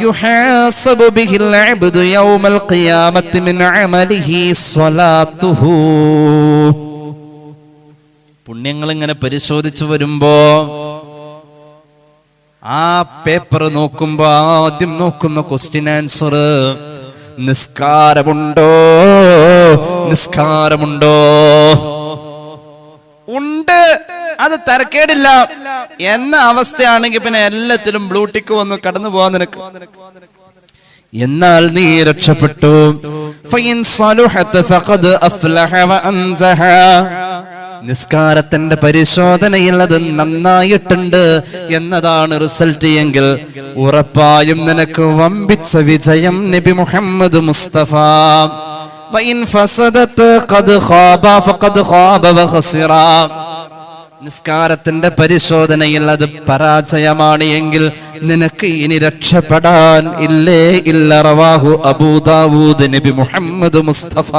യുഹാസബു ബിഹിൽ അബ്ദു യൗമൽ ഖിയാമത്തി മിൻ അമലിഹി സ്വലാത്തുഹു. പുണ്യങ്ങൾ ഇങ്ങനെ പരിശോധിച്ചു വരുമ്പോ ആ പേപ്പർ നോക്കുമ്പോ ആദ്യം നോക്കുന്ന ക്വസ്റ്റ്യൻ ആൻസർ നിസ്കാരമുണ്ടോ, നിസ്കാരമുണ്ടോ? ഉണ്ട്, അത് തരക്കേടില്ല എന്ന അവസ്ഥയാണെങ്കിൽ പിന്നെ എല്ലാത്തിലും ബ്ലൂടിക്ക് വന്ന് കടന്നു പോവാൻ നിനക്ക്. എന്നാൽ നീ രക്ഷപ്പെട്ടു. ഫഇൻ സലുഹത ഫഖദ് അഫ്ലഹ വഅൻസഹ. നിസ്കാരത്തിന്റെ പരിശോധനയിൽ അത് നന്നായിട്ടുണ്ട് എന്നതാണ് റിസൾട്ട് എങ്കിൽ ഉറപ്പായും നിനക്ക് വമ്പിച്ച വിജയം നബി മുഹമ്മദ് മുസ്തഫ. വഇൻ ഫസദത് ഖദ് ഖാബ ഫഖദ് ഖാബ വഖസിറ. നിസ്കാരത്തിന്റെ പരിശോധനയിൽ അത് പരാജയമാണ് എങ്കിൽ നിനക്ക് ഇനി രക്ഷപ്പെടാൻ ഇല്ലേ ഇല്ല. റവാഹു അബൂ ദാവൂദ്. നബി മുഹമ്മദ് മുസ്തഫ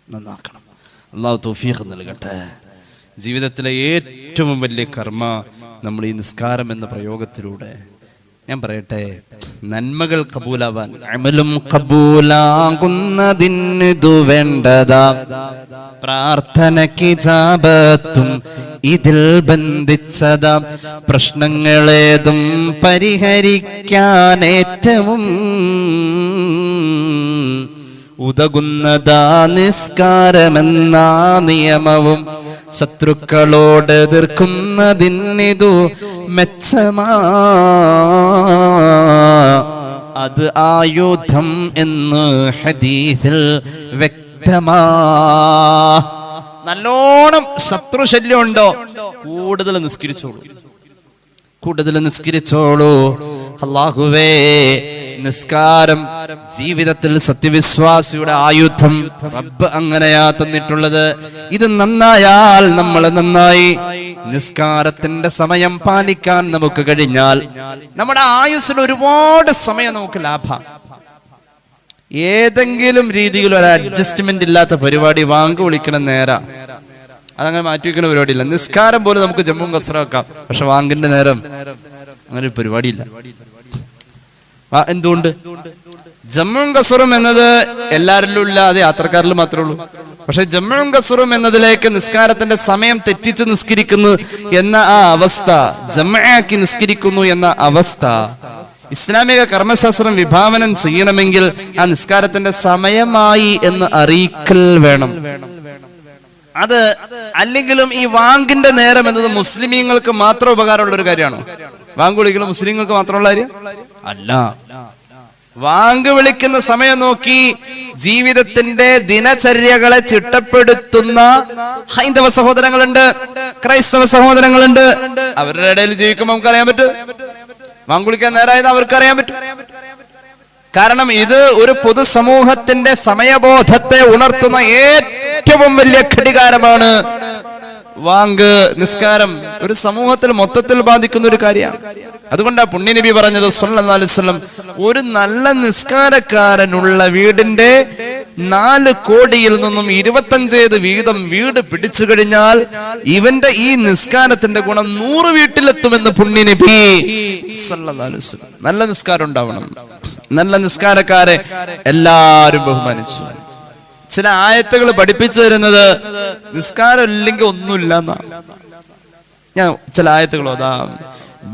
നന്നാക്കണം. അല്ലാഹു തൗഫീഖ് നൽകട്ടെ. ജീവിതത്തിലെ ഏറ്റവും വലിയ കർമ്മ നമ്മൾ ഈ നിസ്കാരം എന്ന പ്രയോഗത്തിലൂടെ, ഞാൻ പറയട്ടെ, നന്മകൾ കബൂലാവാൻ, അമലും കബൂലാകുന്നതിനു വേണ്ടതാ പ്രാർത്ഥനയ്ക്ക് ഇജാബത്തും ഇതിൽ ബന്ധിച്ചതാ. പ്രശ്നങ്ങളേതും പരിഹരിക്കാൻ ഏറ്റവും ഉതകുന്നതാ നിസ്കാരമെന്ന നിയമവും. ശത്രുക്കളോട് എതിർക്കുന്നതിനിതു മെച്ചമാ, അത് ആയുധം എന്ന് ഹദീസിൽ വ്യക്തമാ. നല്ലോണം ശത്രുശല്യം ഉണ്ടോ, കൂടുതൽ നിസ്കരിച്ചോളൂ, കൂടുതൽ നിസ്കരിച്ചോളൂ. അല്ലാഹുവേ, നിസ്കാരം ജീവിതത്തിൽ സത്യവിശ്വാസിയുടെ ആയുധം. റബ്ബ് അങ്ങനെയാ തന്നിട്ടുള്ളത്. ഇത് നന്നായാൽ നമ്മൾ നന്നായി. നിസ്കാരത്തിന്റെ സമയം പാലിക്കാൻ നമുക്ക് കഴിഞ്ഞാൽ നമ്മുടെ ആയുസ്സിൽ ഒരുപാട് സമയം നമുക്ക് ലാഭം. ഏതെങ്കിലും രീതിയിൽ ഒരു അഡ്ജസ്റ്റ്മെന്റ് ഇല്ലാത്ത പരിപാടി വാങ്ക് വിളിക്കണം നേരം അതങ്ങനെ മാറ്റി വെക്കുന്ന പരിപാടിയില്ല. നിസ്കാരം പോലും നമുക്ക് ജമ്മും കസറും വെക്കാം, പക്ഷെ വാങ്കിന്റെ നേരം അങ്ങനെ ഒരു പരിപാടിയില്ല. എന്തുകൊണ്ട്? ജമ്മും കസറും എന്നത് എല്ലാവരിലും ഇല്ല, അത് യാത്രക്കാരിൽ മാത്രമേ ഉള്ളൂ. പക്ഷെ ജമ്മും കസറും എന്നതിലേക്ക് നിസ്കാരത്തിന്റെ സമയം തെറ്റിച്ച് നിസ്കരിക്കുന്നു എന്ന ആ അവസ്ഥ, ജമ്അയാക്കി നിസ്കരിക്കുന്നു എന്ന അവസ്ഥ ഇസ്ലാമിക കർമ്മശാസ്ത്രം വിഭാവനം ചെയ്യണമെങ്കിൽ ആ നിസ്കാരത്തിന്റെ സമയമായി എന്ന് അറിയിക്കൽ വേണം. അത് അല്ലെങ്കിലും ഈ വാങ്കിന്റെ നേരം എന്നത് മുസ്ലിമീങ്ങൾക്ക് മാത്രം ഉപകാരമുള്ള ഒരു കാര്യമാണോ? വാങ്ക് വിളിക്കുന്നത് മുസ്ലിങ്ങൾക്ക് മാത്രമുള്ള കാര്യം അല്ല. വാങ്ക് വിളിക്കുന്ന സമയം നോക്കി ജീവിതത്തിന്റെ ദിനചര്യകളെ ചിട്ടപ്പെടുത്തുന്ന ഹൈന്ദവ സഹോദരങ്ങളുണ്ട്, ക്രൈസ്തവ സഹോദരങ്ങളുണ്ട്. അവരുടെ ഇടയിൽ ജീവിക്കുമ്പോൾ നമുക്ക് അറിയാൻ പറ്റും, വാങ്ക് വിളിക്കാൻ നേരായത് അവർക്ക് അറിയാൻ പറ്റും. കാരണം ഇത് ഒരു പൊതുസമൂഹത്തിന്റെ സമയബോധത്തെ ഉണർത്തുന്ന ഏറ്റവും വലിയ ഘടികാരമാണ്. വാങ്ക്, നിസ്കാരം ഒരു സമൂഹത്തിൽ മൊത്തത്തിൽ ബാധിക്കുന്ന ഒരു കാര്യമാണ്. അതുകൊണ്ടാ പുണ്യനബി പറഞ്ഞത് സല്ലല്ലാഹു അലൈഹി വസല്ലം, ഒരു നല്ല നിസ്കാരക്കാരനുള്ള വീടിന്റെ 4 കോടിയിൽ നിന്നും 25 വീതം വീട് പിടിച്ചു കഴിഞ്ഞാൽ ഇവന്റെ ഈ നിസ്കാരത്തിന്റെ ഗുണം 100 വീട്ടിലെത്തുമെന്ന് പുണ്യനബി സല്ലല്ലാഹു അലൈഹി വസല്ലം. നല്ല നിസ്കാരം ഉണ്ടാവണം. നല്ല നിസ്കാരക്കാരെ എല്ലാരും ബഹുമാനിച്ചു. ചില ആയത്തുകൾ പഠിപ്പിച്ചു തരുന്നത് നിസ്കാരം ഇല്ലെങ്കിൽ ഒന്നുമില്ല എന്നാ. ഞാൻ ചില ആയത്തുകൾ ഓതാം.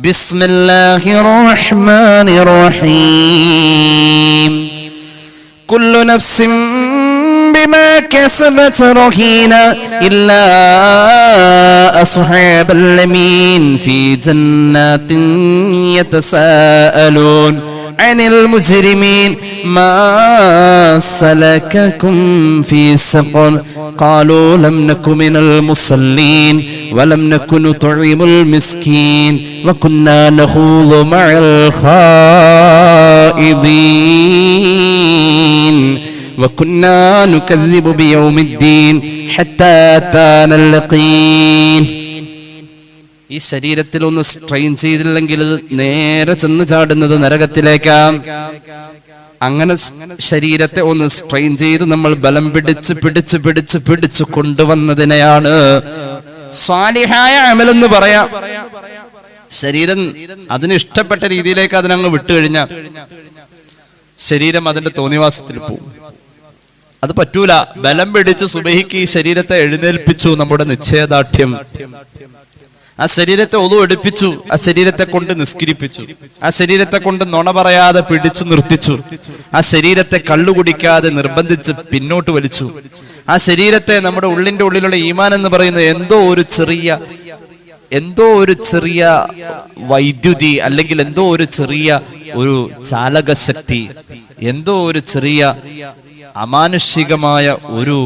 ബിസ്മില്ലാഹിർ റഹ്മാനിർ റഹീം. കുല്ലു നഫ്സിൻ ബിമാ കസബത് റഹീന ഇല്ലാ അസ്ഹാബൽ യമീൻ ഫീ ജന്നാത്തിൻ യതസാഅലൂൻ അനിൽ മുജ്രിമീൻ മാ സലകകും ഫീ സഖർ ഖാലൂ ലം നകു മിനൽ മുസല്ലീൻ വലം നകു നുത്ഇമുൽ മിസ്കീൻ വകുന്നാ നഖൂദു മഅൽ ഖായിദീൻ വകുന്നാ നുകദ്ദിബു ബിയൗമിദ്ദീൻ ഹത്താ അതാനൽ യഖീൻ. ഈ ശരീരത്തിൽ ഒന്ന് സ്ട്രെയിൻ ചെയ്തില്ലെങ്കിൽ നേരെ ചെന്ന് ചാടുന്നത് നരകത്തിലേക്കാണ്. അങ്ങനെ ശരീരത്തെ ഒന്ന് സ്ട്രെയിൻ ചെയ്ത് നമ്മൾ ബലം പിടിച്ച് കൊണ്ടുവന്നതിനെയാണ് സ്വാലിഹായ അമലെന്ന് പറയാം. ശരീരം അതിന് ഇഷ്ടപ്പെട്ട രീതിയിലേക്ക് അതിനങ്ങ് വിട്ടുകഴിഞ്ഞാൽ ശരീരം അതിന്റെ തോന്നിവാസത്തിൽ പോകും. അത് പറ്റൂല. ബലം പിടിച്ച് സുബഹിക്ക് ഈ ശരീരത്തെ എഴുന്നേൽപ്പിച്ചു നമ്മുടെ നിശ്ചയദാർഢ്യം. ആ ശരീരത്തെ ഒളു എടുപ്പിച്ചു. ആ ശരീരത്തെ കൊണ്ട് നിസ്കരിപ്പിച്ചു. ആ ശരീരത്തെ കൊണ്ട് നുണ പറയാതെ പിടിച്ചു നിർത്തിച്ചു. ആ ശരീരത്തെ കള്ളുകുടിക്കാതെ നിർബന്ധിച്ച് പിന്നോട്ട് വലിച്ചു. ആ ശരീരത്തെ നമ്മുടെ ഉള്ളിന്റെ ഉള്ളിലുള്ള ഈമാൻ എന്ന് പറയുന്നത് എന്തോ ഒരു ചെറിയ വൈദ്യുതി, അല്ലെങ്കിൽ എന്തോ ഒരു ചെറിയ ഒരു ചാലകശക്തി, എന്തോ ഒരു ചെറിയ അമാനുഷികമായ ഒരു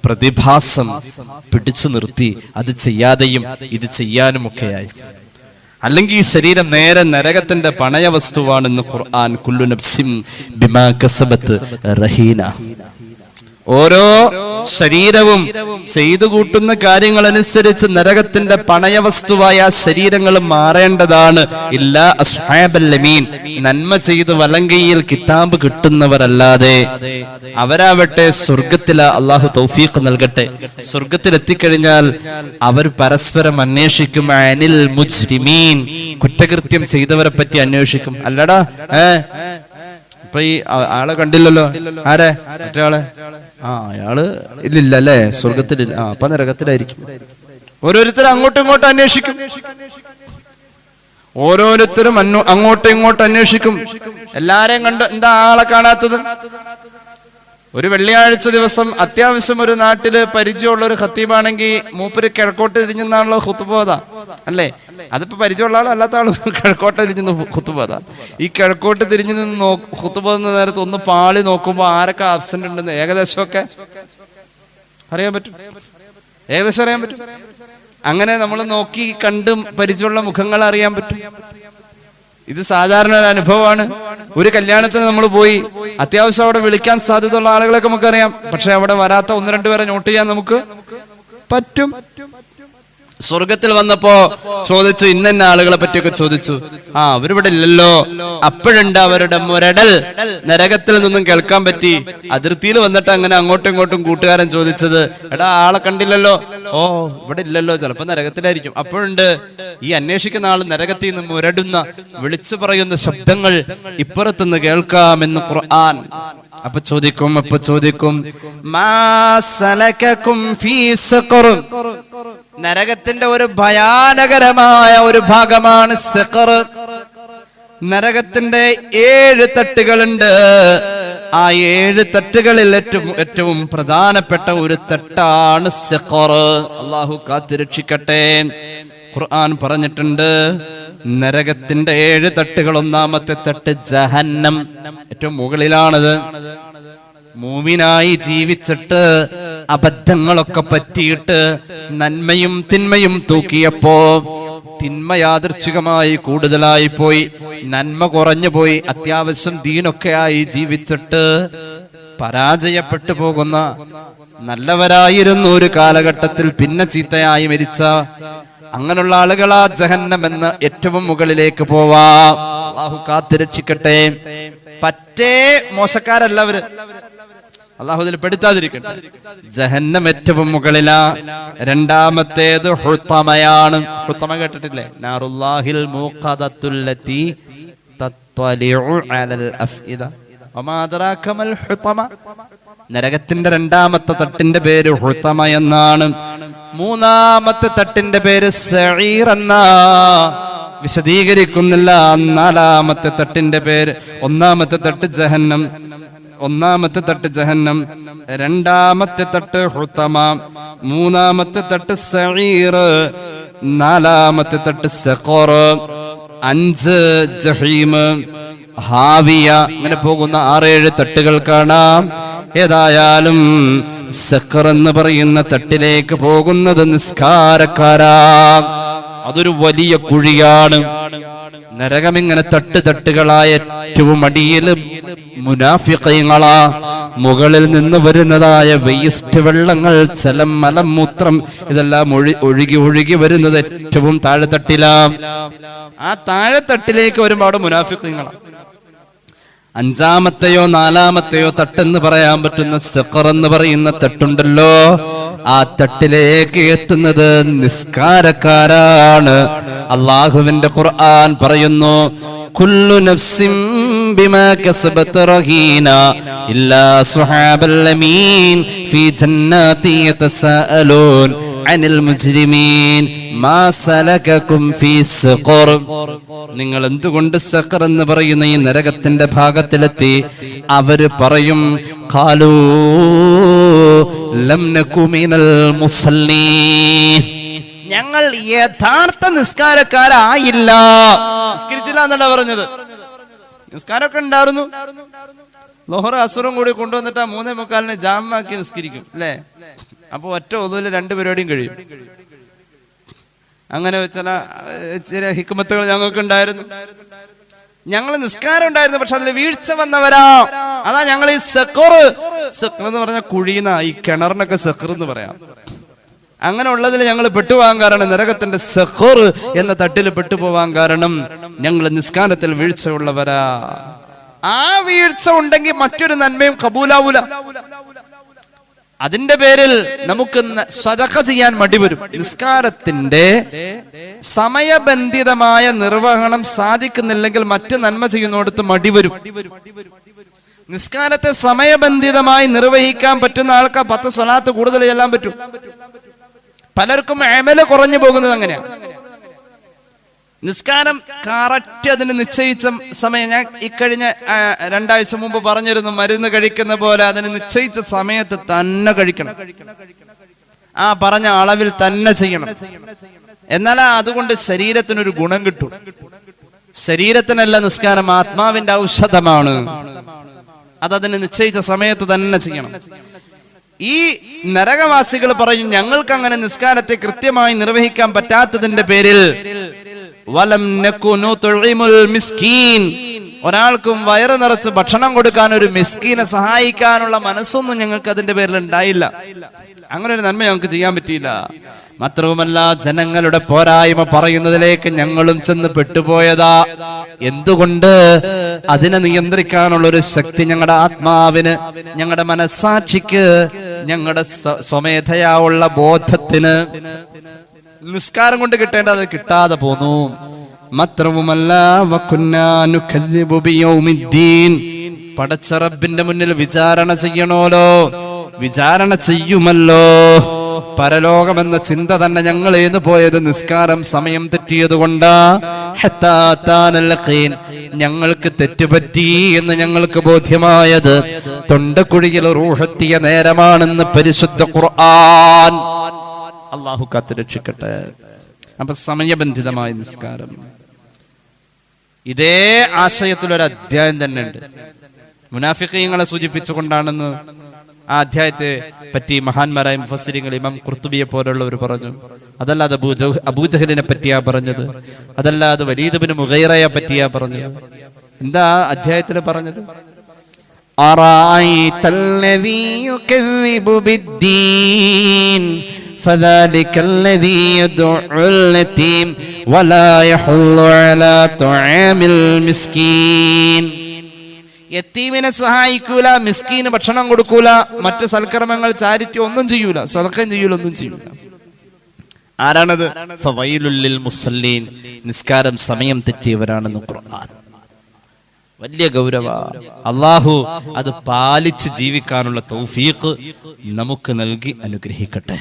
പ്രതിഭാസം പിടിച്ചു നിർത്തി അത് ചെയ്യാതെയും ഇത് ചെയ്യാനുമൊക്കെയായി. അല്ലെങ്കിൽ ഈ ശരീരം നേരെ നരകത്തിന്റെ പണയ വസ്തുവാണെന്ന് ഖുർആൻ. കുല്ലു നഫ്സിൻ ബിമാ കസബത് റഹീന. ഓരോ ശരീരവും ചെയ്തു കൂട്ടുന്ന കാര്യങ്ങൾ അനുസരിച്ച് നരകത്തിന്റെ പണയവസ്തുവായ ശരീരങ്ങൾ മാറേണ്ടതാണ്. ഇല്ലാ അസ്ഹാബൽ യമീൻ. നന്മ ചെയ്ത് വലങ്കയിൽ കിതാബ് കിട്ടുന്നവരല്ലാതെ. അവരാവട്ടെ സ്വർഗത്തില. അള്ളാഹു തൗഫീഖ് നൽകട്ടെ. സ്വർഗത്തിൽ എത്തിക്കഴിഞ്ഞാൽ അവർ പരസ്പരം അന്വേഷിക്കും. അനിൽ മുജ്രിമീൻ. കുറ്റകൃത്യം ചെയ്തവരെ പറ്റി അന്വേഷിക്കും. അല്ലടാ ഇപ്പൊ ഈ ആളെ കണ്ടില്ലല്ലോ. ആരെ? മറ്റേ ആളെ. അയാള് ഇല്ലില്ല അല്ലേ, സ്വർഗത്തിലില്ല. അപ്പൊ നരകത്തിലായിരിക്കും. ഓരോരുത്തരും അങ്ങോട്ടും ഇങ്ങോട്ടും അന്വേഷിക്കും. ഓരോരുത്തരും അങ്ങോട്ടും ഇങ്ങോട്ടും അന്വേഷിക്കും. എല്ലാരെയും കണ്ട് എന്താ ആളെ കാണാത്തത്? ഒരു വെള്ളിയാഴ്ച ദിവസം അത്യാവശ്യം ഒരു നാട്ടില് പരിചയമുള്ള ഒരു ഖത്തീബാണെങ്കിൽ മൂപ്പര് കിഴക്കോട്ട് തിരിഞ്ഞെന്നാണല്ലോ ഖുത്ബോധ അല്ലേ? അതിപ്പോ പരിചയമുള്ള ആളും അല്ലാത്ത ആളും കിഴക്കോട്ട് തിരിഞ്ഞു ഖുത്ബോധ. ഈ കിഴക്കോട്ട് തിരിഞ്ഞു നിന്ന് ഖുത്ബോധ നേരത്ത് ഒന്ന് പാളി നോക്കുമ്പോ ആരൊക്കെ ആബ്സെന്റ് ഉണ്ടെന്ന് ഏകദേശമൊക്കെ അറിയാൻ പറ്റും. ഏകദേശം അറിയാൻ പറ്റും. അങ്ങനെ നമ്മൾ നോക്കി കണ്ട് പരിചയമുള്ള മുഖങ്ങൾ അറിയാൻ പറ്റും. ഇത് സാധാരണ ഒരു അനുഭവമാണ്. ഒരു കല്യാണത്തിന് നമ്മൾ പോയി, അത്യാവശ്യം അവിടെ വിളിക്കാൻ സാധ്യതയുള്ള ആളുകളൊക്കെ നമുക്കറിയാം. പക്ഷെ അവിടെ വരാത്ത 1-2 പേരെ നോട്ട് ചെയ്യാൻ നമുക്ക് പറ്റും. സ്വർഗത്തിൽ വന്നപ്പോ ചോദിച്ചു, ഇന്ന ആളുകളെ പറ്റിയൊക്കെ ചോദിച്ചു. അവരിവിടെ ഇല്ലല്ലോ. അപ്പോഴുണ്ട് അവരുടെ മുരടൽ നരകത്തിൽ നിന്നും കേൾക്കാൻ പറ്റി. അതിർത്തിയിൽ വന്നിട്ട് അങ്ങനെ അങ്ങോട്ടും ഇങ്ങോട്ടും കൂട്ടുകാരൻ ചോദിച്ചത്, എടാ ആളെ കണ്ടില്ലല്ലോ. ഇവിടെ ഇല്ലല്ലോ, ചിലപ്പോ നരകത്തിലായിരിക്കും. അപ്പോഴുണ്ട് ഈ അന്വേഷിക്കുന്ന ആൾ നരകത്തിൽ നിന്ന് മുരടുന്ന വിളിച്ചു പറയുന്ന ശബ്ദങ്ങൾ ഇപ്പുറത്തുനിന്ന് കേൾക്കാമെന്ന് ഖുർആൻ. അപ്പൊ ചോദിക്കും മാ സലകകും ഫീ സഖർ. നരകത്തിന്റെ ഒരു ഭയാനകരമായ ഒരു ഭാഗമാണ് സഖർ. നരകത്തിന്റെ 7 തട്ടുകളുണ്ട്. ആ 7 തട്ടുകളിൽ ഏറ്റവും പ്രധാനപ്പെട്ട ഒരു തട്ടാണ് സഖർ. അള്ളാഹു കാത്തുരക്ഷിക്കട്ടെ. ഖുർആൻ പറഞ്ഞിട്ടുണ്ട് നരകത്തിന്റെ 7 തട്ടുകൾ. ഒന്നാമത്തെ തട്ട് ജഹന്നം, ഏറ്റവും മുകളിലാണത്. മൂമിനായി ജീവിച്ചിട്ട് അബദ്ധങ്ങളൊക്കെ പറ്റിയിട്ട് നന്മയും തിന്മയും തൂക്കിയപ്പോ തിന്മ യാദൃച്ഛികമായി കൂടുതലായി പോയി, നന്മ കുറഞ്ഞു പോയി. അത്യാവശ്യം ദീനൊക്കെ ആയി ജീവിച്ചിട്ട് പരാജയപ്പെട്ടു പോകുന്ന, നല്ലവരായിരുന്നു ഒരു കാലഘട്ടത്തിൽ പിന്നെ ചീത്തയായി മരിച്ച അങ്ങനെയുള്ള ആളുകളാ ജഹന്നം എന്ന് ഏറ്റവും മുകളിലേക്ക് പോവാം. അല്ലാഹു കാത്തുരക്ഷിക്കട്ടെ. പറ്റേ മോശക്കാരല്ലവര്, അല്ലാഹു ഇതിൽ പെടുത്താതിരിക്കട്ടെ. ജഹന്നം ഏറ്റവും മുകളിലാ. രണ്ടാമത്തേത് ഹുത്തമയാണ്. ഹുത്തമ കേട്ടിട്ടില്ലേ? നാറുല്ലാഹിൽ മൂഖദത്തുല്ലതി തത്വലിഉ അലൽ അഫ്ഇദ വമാ അദ്റാക മൽ ഹുത്തമ. നരകത്തിന്റെ രണ്ടാമത്തെ തട്ടിന്റെ പേര് ഹുത്തമ എന്നാണ്. മൂന്നാമത്തെ തട്ടിന്റെ പേര് സഈർ എന്നാ. വിശദീകരിക്കുന്നില്ല. നാലാമത്തെ തട്ടിന്റെ പേര്, ഒന്നാമത്തെ തട്ട് ജഹന്നം, ഒന്നാമത്തെ തട്ട് ജഹന്നം, രണ്ടാമത്തെ തട്ട് ഹുത്തമ, മൂന്നാമത്തെ തട്ട് സഈർ, നാലാമത്തെ തട്ട് സഖർ, 5 ജഹീം, ഹാവിയ. ഇങ്ങനെ പോകുന്ന 6-7 തട്ടുകൾ കാണാം. ഏതായാലും സഖർ എന്ന് പറയുന്ന തട്ടിലേക്ക് പോകുന്നത് നിസ്കാരക്കാരാ. അതൊരു വലിയ കുഴിയാണ്. നരകം ഇങ്ങനെ തട്ടുകളായ ഏറ്റവും അടിയിൽ മുനാഫിഖീങ്ങളാ. മുകളിൽ നിന്ന് വരുന്നതായ വേസ്റ്റ് വെള്ളങ്ങൾ, ജലം, മലം, മൂത്രം ഇതെല്ലാം ഒഴുകി വരുന്നത് ഏറ്റവും താഴെത്തട്ടിലാ. ആ താഴെത്തട്ടിലേക്ക് ഒരുപാട് മുനാഫിഖീങ്ങളാ. 5-മത്തെയോ 4-മത്തെയോ തട്ടെന്ന് പറയാൻ പറ്റുന്ന സഖർ എന്ന് പറയുന്ന തട്ടുണ്ടല്ലോ, ആ തട്ടിലേക്ക് എത്തുന്നത് നിസ്കാരക്കാരാണ്. അല്ലാഹുവിന്റെ ഖുർആൻ പറയുന്നു, കുല്ലു നഫ്സിൻ ബിമാ കസബത് റഹീന ഇല്ലാ സുഹാബൽ യമീൻ ഫീ ജന്നാതി യതസാഅലൂൻ അനിൽ മുജ്രിമീൻ മാ സലകകും ഫീ സഖർ. നിങ്ങൾ എന്തുകൊണ്ട് സഖർ എന്ന് പറയുന്ന ഈ നരകത്തിന്റെ ഭാഗത്തിലെത്തി? അവര് പറയും, ഖാലൂ ലം നകു മിനൽ മുസല്ലീൻ, ഞങ്ങൾ യഥാർത്ഥ നിസ്കാരക്കാരായില്ല. നിസ്കരിച്ചില്ല എന്നല്ല പറഞ്ഞത്, നിസ്കാരമൊക്കെ ഉണ്ടായിരുന്നു. ലോഹർ അസുറും കൂടി കൊണ്ടുവന്നിട്ട് 3:45 ജാമാക്കി നിസ്കരിക്കും അല്ലേ? അപ്പൊ ഒറ്റ ഒതുവില് 2 പരിപാടിയും കഴിയും. അങ്ങനെ ചില ഹിക്മത്തുകൾ ഞങ്ങൾക്ക് ഉണ്ടായിരുന്നു. ഞങ്ങൾ നിസ്കാരം ഉണ്ടായിരുന്നു, പക്ഷെ അതിൽ വീഴ്ച വന്നവരാ. അതാ ഞങ്ങൾ ഈ സഖർ എന്ന് പറഞ്ഞ കുഴിയുന്ന, ഈ കിണറിനൊക്കെ സഖർ എന്ന് പറയാം. അങ്ങനെ ഉള്ളതിൽ ഞങ്ങൾ പെട്ടുപോകാൻ കാരണം, നരകത്തിന്റെ സഖർ എന്ന തട്ടിൽ പെട്ടുപോകാൻ കാരണം ഞങ്ങൾ നിസ്കാരത്തിൽ വീഴ്ചയുള്ളവരാ. ആ വീഴ്ച ഉണ്ടെങ്കിൽ മറ്റൊരു നന്മയും കബൂലാവൂല. അതിന്റെ പേരിൽ നമുക്ക് സദഖ ചെയ്യാൻ മടി വരും. നിസ്കാരത്തിന്റെ സമയബന്ധിതമായ നിർവഹണം സാധിക്കുന്നില്ലെങ്കിൽ മറ്റു നന്മ ചെയ്യുന്നിടത്ത് മടി വരും. നിസ്കാരത്തെ സമയബന്ധിതമായി നിർവഹിക്കാൻ പറ്റുന്ന ആൾക്ക് 10 സ്വലാത്ത് കൂടുതൽ ചെല്ലാൻ പറ്റും. പലർക്കും അമല് കുറഞ്ഞു പോകുന്നത് അങ്ങനെയാ. നിസ്കാരം കറക്റ്റ് അതിന് നിശ്ചയിച്ച സമയം, ഞാൻ ഇക്കഴിഞ്ഞ 2 ആഴ്ച മുമ്പ് പറഞ്ഞിരുന്നു, മരുന്ന് കഴിക്കുന്ന പോലെ അതിന് നിശ്ചയിച്ച സമയത്ത് തന്നെ കഴിക്കണം. ആ പറഞ്ഞ അളവിൽ തന്നെ ചെയ്യണം. എന്നാൽ അതുകൊണ്ട് ശരീരത്തിനൊരു ഗുണം കിട്ടും. ശരീരത്തിനല്ല നിസ്കാരം, ആത്മാവിന്റെ ഔഷധമാണ്. അതതിന് നിശ്ചയിച്ച സമയത്ത് തന്നെ ചെയ്യണം. ഈ നരകവാസികൾ പറയും, ഞങ്ങൾക്ക് അങ്ങനെ നിസ്കാരത്തെ കൃത്യമായി നിർവഹിക്കാൻ പറ്റാത്തതിന്റെ പേരിൽ വലം നകുനു തുഇമുൽ മിസ്കീൻ, ഒരാൾക്കും വയറ് നിറച്ച് ഭക്ഷണം കൊടുക്കാൻ ഒരു മിസ്കീനെ സഹായിക്കാനുള്ള മനസ്സൊന്നും ഞങ്ങൾക്ക് അതിന്റെ പേരിൽ ഉണ്ടായില്ല. അങ്ങനെ ഒരു നന്മ ഞങ്ങൾക്ക് ചെയ്യാൻ പറ്റിയില്ല. മാത്രവുമല്ല, ജനങ്ങളുടെ പോരായ്മ പറയുന്നതിലേക്ക് ഞങ്ങളും ചെന്ന് പെട്ടുപോയതാ. എന്തുകൊണ്ട്? അതിനെ നിയന്ത്രിക്കാനുള്ള ഒരു ശക്തി ഞങ്ങളുടെ ആത്മാവിന്, ഞങ്ങളുടെ മനസ്സാക്ഷിക്ക്, ഞങ്ങളുടെ സ്വമേധയാ ഉള്ള ബോധത്തിന് നിസ്കാരം കൊണ്ട് കിട്ടേണ്ടത് കിട്ടാതെ പോന്നു. മാത്രവുമല്ല, വകുന്നാ നുകദ്ദിബു ബിയൗമിദ്ദീൻ, പടച്ച റബ്ബിന്റെ മുന്നിൽ വിചാരണ ചെയ്യണോലോ, വിചാരണ ചെയ്യുമല്ലോ. പരലോകമെന്ന ചിന്ത തന്നെ ഞങ്ങളേന്ന് പോയത് നിസ്കാരം സമയം തെറ്റിയത് കൊണ്ടാ. ഞങ്ങൾക്ക് തെറ്റുപറ്റി എന്ന് ഞങ്ങൾക്ക് ബോധ്യമായത് തൊണ്ടക്കുഴിയിൽ റൂഹെത്തിയ നേരമാണെന്ന് പരിശുദ്ധ ഖുർആൻ. അല്ലാഹു കാത്ത് രക്ഷിക്കട്ടെ. അപ്പൊ സമയബന്ധിതമായ നിസ്കാരം, ഇതേ ആശയത്തിലൊരു അധ്യായം തന്നെ ഉണ്ട്. മുനാഫിഖീങ്ങളെ സൂചിപ്പിച്ചുകൊണ്ടാണെന്ന് ആ അധ്യായത്തെ പറ്റി മഹാന്മാരായ മുഫസ്സിരീങ്ങൾ ഇമാം ഖുർത്തുബിയെ പോലുള്ളവർ പറഞ്ഞു. അതല്ലാതെ അബൂജഹലിനെ പറ്റിയാ പറഞ്ഞത്, അതല്ലാതെ വലീദ് ബിൻ മുഗൈറയെ പറ്റിയാ പറഞ്ഞത്. എന്താ അധ്യായത്തിൽ പറഞ്ഞത്? أرأيت الذي يكذب بالدين فذلك الذي يدعو اليتيم ولا يحض على طعام المسكين. യത്തീമിനെ സഹായിക്കൂല, മിസ്കീന് ഭക്ഷണം കൊടുക്കൂല, മറ്റു സൽക്കർമ്മങ്ങൾ ചാരിറ്റി ഒന്നും ചെയ്യൂല, സദഖയും ചെയ്യൂല, ഒന്നും ചെയ്യൂല. ആരാണത്? ഫവൈലുൽ ലിൽ മുസല്ലീൻ, നിസ്കാരം സമയം തെറ്റിയവരാണെന്ന് ഖുർആൻ. വലിയ ഗൗരവ. അല്ലാഹു അത് പാലിച്ച് ജീവിക്കാനുള്ള തൗഫീഖ് നമുക്ക് നൽകി അനുഗ്രഹിക്കട്ടെ.